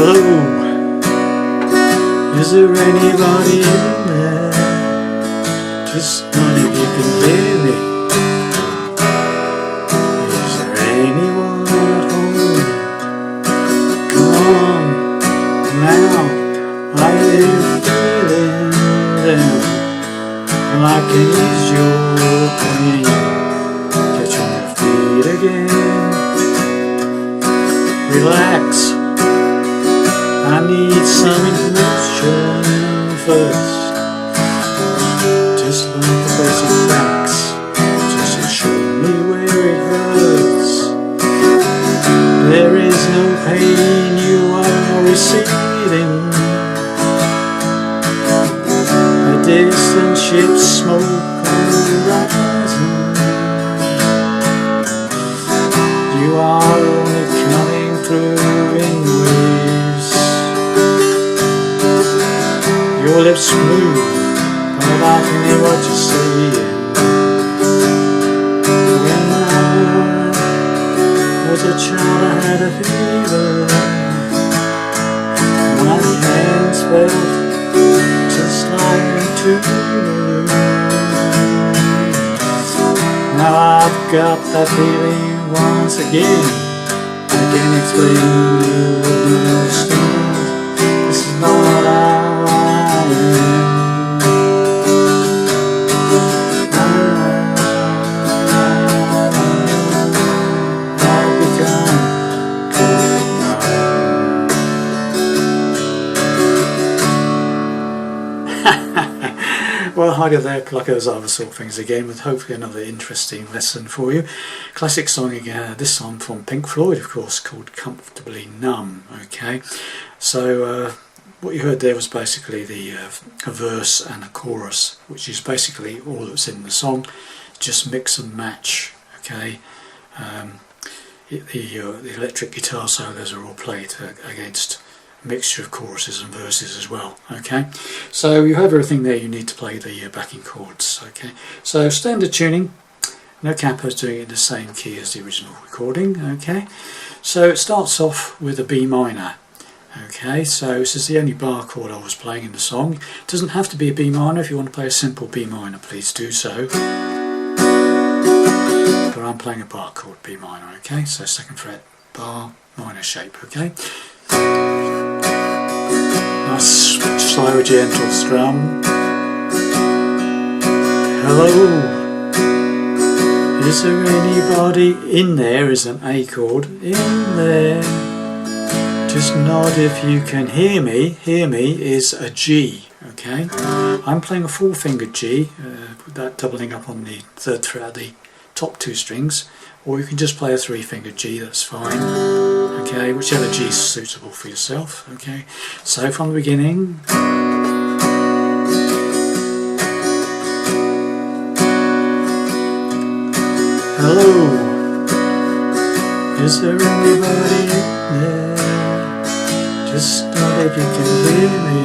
Hello, is there anybody in there? Just not if you can hear me. Is there anyone at home? Come on, now, are you feeling down? Well, I can ease your pain. Get on your feet again. Relax. I need some information first. Just like the basic facts, just to show me where it hurts. There is no pain you are receiving. A distant ship's smoke on the horizon. You are only coming through in waves. Your lips move, but I can hear what you're saying. When I was a child I had a fever. My hands felt just like two. Now I've got that feeling once again. I can't explain, you wouldn't understand. This is not what I Well, hi there, like those other sort of things again, with hopefully another interesting lesson for you. Classic song again, this song from Pink Floyd, of course, called Comfortably Numb. Okay, so what you heard there was basically a verse and a chorus, which is basically all that's in the song, just mix and match. Okay, the electric guitar solos are all played against mixture of choruses and verses as well. Okay, so you have everything there you need to play the backing chords. Okay, so standard tuning, no capos, doing it in the same key as the original recording. Okay, so it starts off with a B minor. Okay, so this is the only bar chord I was playing in the song. It doesn't have to be a B minor. If you want to play a simple B minor, please do so, but I'm playing a bar chord, B minor. Okay, so second fret, bar, minor shape. Okay, nice slow gentle strum. Hello, is there anybody in there? Is an A chord in there. Just nod if you can hear me. Hear me is a G. Okay, I'm playing a 4-fingered G, that doubling up on the third fret of the top two strings, or you can just play a 3-fingered G, that's fine. Okay, whichever G is suitable for yourself. Okay, so from the beginning. Hello, is there anybody in there? Just nod if you can hear me.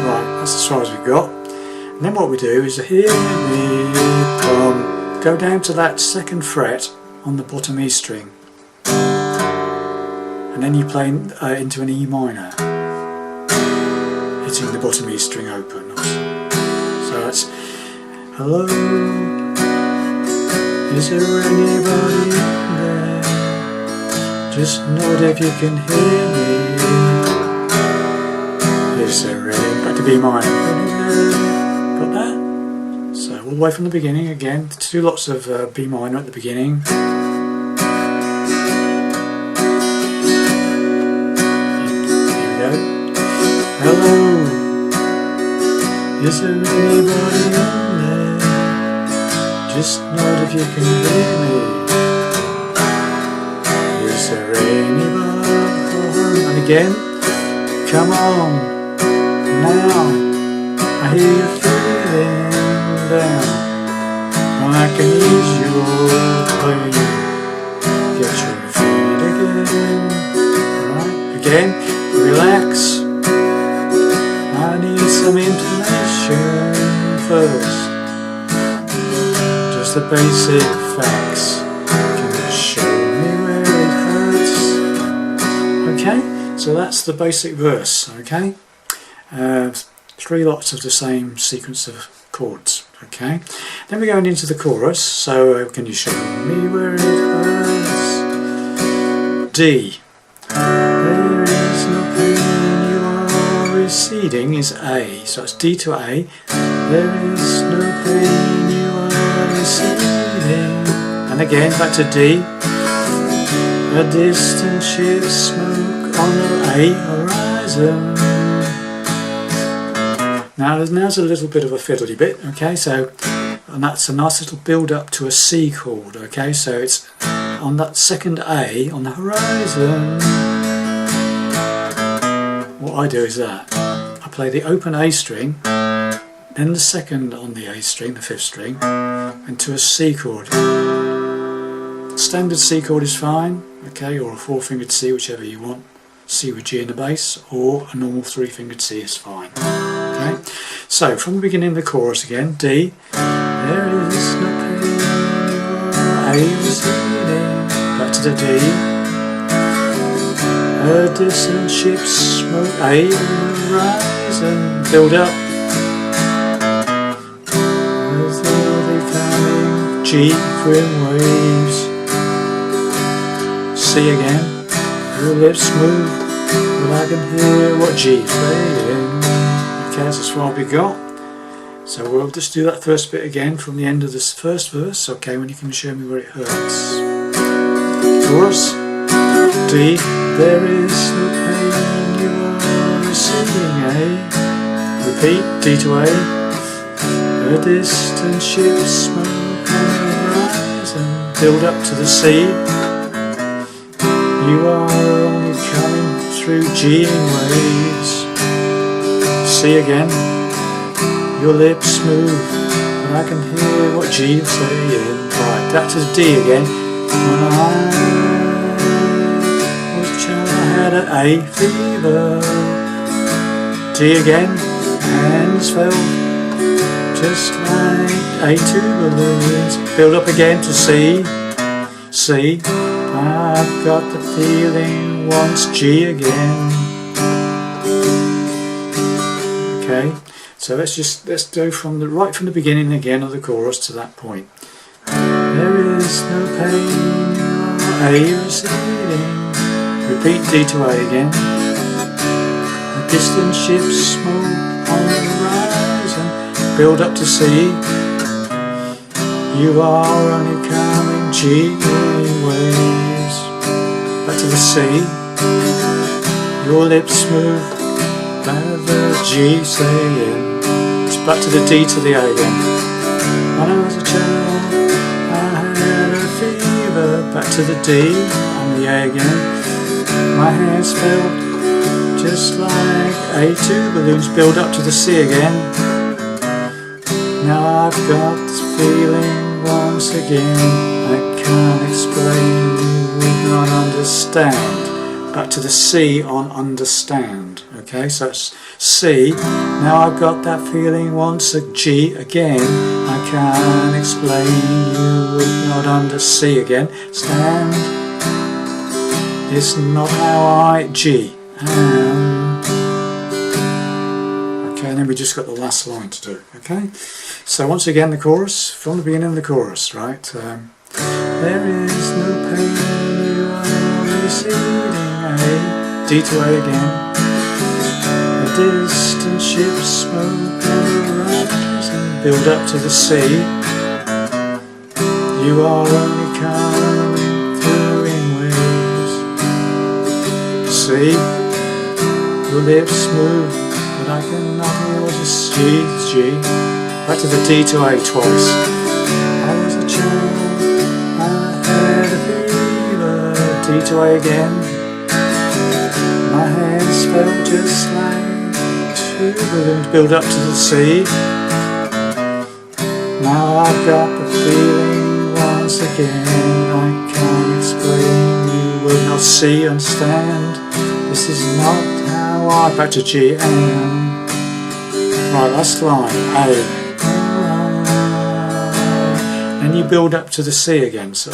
Right, that's as far as we got. And then what we do is hear me come, go down to that second fret on the bottom E string. And then you play into an E minor, hitting the bottom E string open. So that's hello, is there anybody in there? Just nod if you can hear me. Is there any, back to B minor. Got that? So all the way from the beginning again. Do lots of B minor at the beginning. Hello, is there anybody in there? Just nod if you can hear me. Is there anybody home? And again, come on, now, I hear you feeling down. I can ease your pain. Get your feet again. Right, again, relax. I need some information first. Just the basic facts. Can you show me where it hurts? Okay, So that's the basic verse, okay? 3 lots of the same sequence of chords, okay? Then we're going into the chorus, so can you show me where it hurts? D. There is no pain, you are receding is A. So it's D to A. There is no pain, you are receding. And again back to D. A distant ship smoke on the A horizon. Now's a little bit of a fiddly bit, okay, so, and that's a nice little build up to a C chord, okay, so it's on that second A on the horizon. What I do is that I play the open A string, then the second on the A string, the 5th string, and to a C chord. Standard C chord is fine, okay, or a 4-fingered C, whichever you want. C with G in the bass, or a normal 3-fingered C is fine. Okay, so from the beginning of the chorus again, D. There is no pain, A receding. Back to the D. A distant ship smoke, A horizon. Build up. As though they coming, G grim waves. C again. Your lips move, but I can hear what G's playing. Okay, so that's what we got. So we'll just do that first bit again from the end of this first verse. Okay, when you can show me where it hurts. Chorus. D. There is no pain, you are receding A. Repeat. D to A. A distant ship smoke on the horizon. Build up to the C. You are only coming through G in waves. C again. Your lips move, and I can hear what G is saying. Right, back to the D again. When I was a child, I had an A fever. D again. Hands felt just like A2 balloons. Build up again to C. C. I've got the feeling once G again. Okay, so let's go from right from the beginning again of the chorus to that point. There is no pain, A receding. Repeat D to A again. A distant ship smoke on the horizon. Build up to C. You are only coming G waves. Back to the C. Your lips move, by the G saying. It's back to the D to the A again. When I was a child, I had a fever. Back to the D and the A again. My hands felt just like A2 balloons. Build up to the C again. Now I've got this feeling once again. I can't explain, you would not understand. Back to the C on understand. Okay, so it's C. Now I've got that feeling once a G again. I can't explain, you would not under C again. Stand. It's not how I G am. Okay, and then we just got the last line to do. Okay, so once again the chorus from the beginning of the chorus, right? There is no pain, you are receding A. D to A again. A distant ship smoke on the horizon. Build up to the C. You are only coming through in waves. C. Your lips move, but I cannot hear what is G. G. Back to the D to A twice. I was a child, I had a fever. D to A again. My hands felt just like 2 balloons. Build up to the C. Now I've got the feeling once again. I can't explain, you will not see, understand. This is not how I. Back to G am. Right, last line. A. Then you build up to the C again. So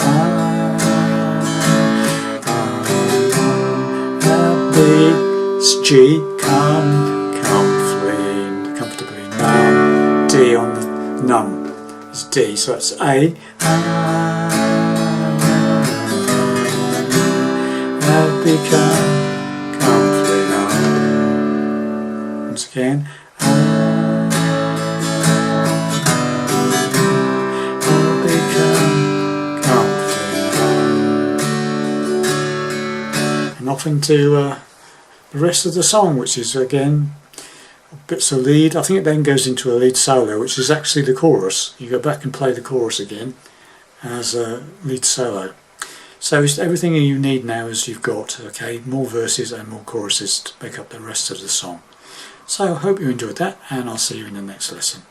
it's G, comfortably, numb, D on the numb, it's D, so it's A, I've become comfortably numb, once again, I've become and off into the rest of the song, which is again bits of lead. I think it then goes into a lead solo, which is actually the chorus. You go back and play the chorus again as a lead solo. So it's everything you need now is you've got, okay, more verses and more choruses to make up the rest of the song. So I hope you enjoyed that, and I'll see you in the next lesson.